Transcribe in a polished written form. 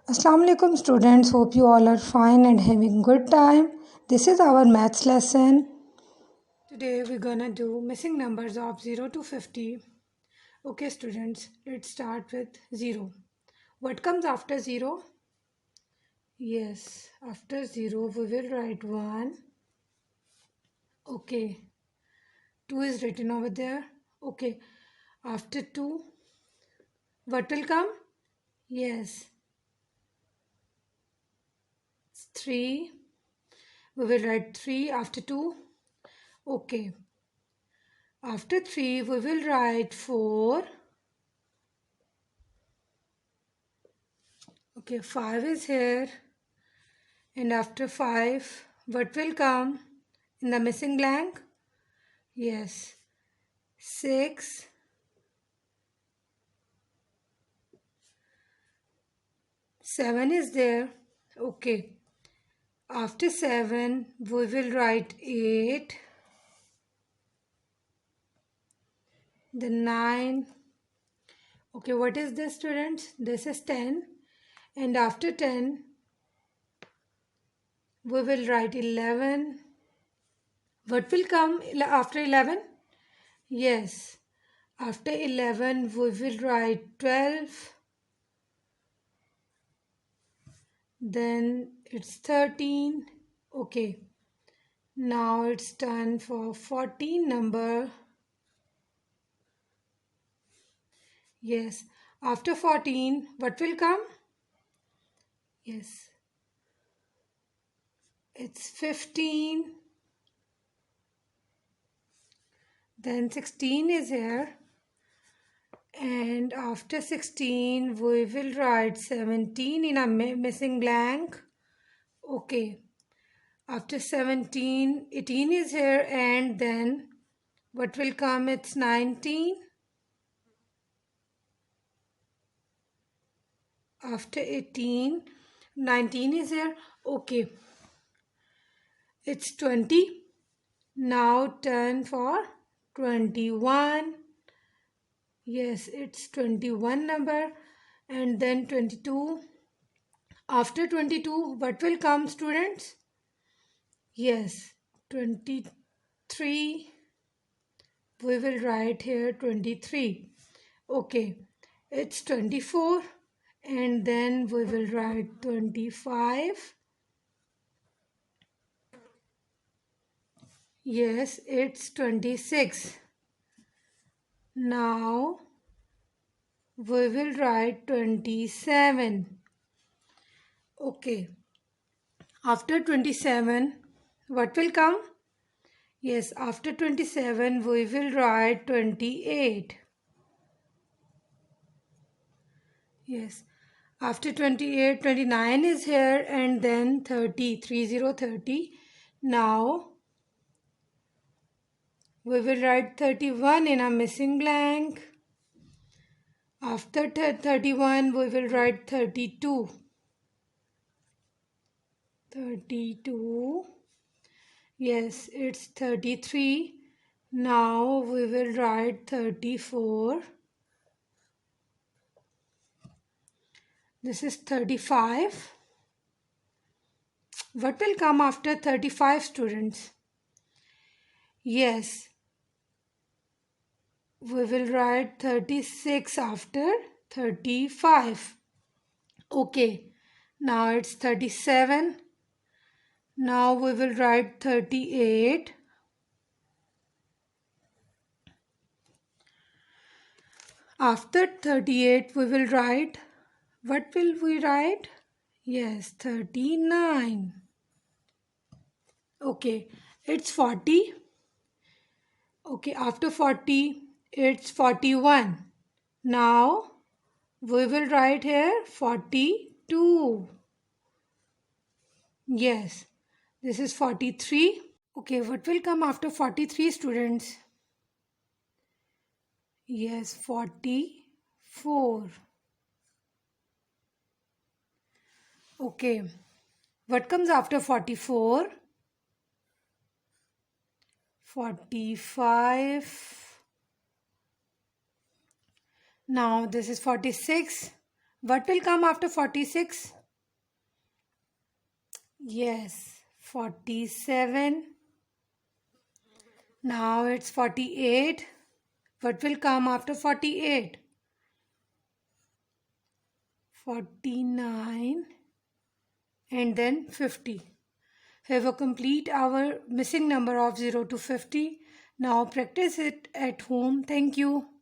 Assalamu alaikum students, hope you all are fine and having good time. This is our maths lesson. Today we're gonna do missing numbers of 0 to 50. Okay students, let's start with 0. What comes after 0? Yes, after 0 we will write 1. Okay, 2 is written over there. Okay, after 2, what will come? Yes, 3. We will write 3 after 2. Okay. After 3, we will write 4. Okay, 5 is here. And after 5, what will come in the missing blank? Yes, 6. 7 is there. Okay. After 7, we will write 8. Then 9. Okay, what is this, students? This is 10. And after 10, we will write 11. What will come after 11? Yes, after 11 we will write 12. Then it's 13. Okay, now it's time for 14 number. Yes, after 14 what will come? Yes, it's 15. Then 16 is here. And after 16 we will write 17 in a missing blank. Okay, after 17 18 is here, and then what will come? It's 19. After 18 19 is here. Okay, it's 20. Now turn for 21. Yes, it's 21 number. And then 22. After 22 what will come, students? Yes, 23. We will write here 23. Okay, it's 24. And then we will write 25. Yes, it's 26. Now we will write 27. Okay, after 27 what will come? Yes, after 27 we will write 28. Yes, after 28 29 is here, and then 30 30. Now we will write 31 in a missing blank. After 31 we will write 32. 32. Yes, it's 33. Now we will write 34. This is 35. What will come after 35, students? Yes, we will write 36 after 35. Okay, now it's 37. Now we will write 38. After 38 we will write, what will we write? Yes, 39. Okay, it's 40. Okay, after 40 it's 41. Now we will write here 42. Yes, this is 43. Okay, what will come after 43, students? Yes, 44. Okay, what comes after 44? 45. Now this is 46. What will come after 46? Yes, 47. Now it's 48. What will come after 48? 49 and then 50. Have a complete our missing number of 0 to 50. Now practice it at home. Thank you.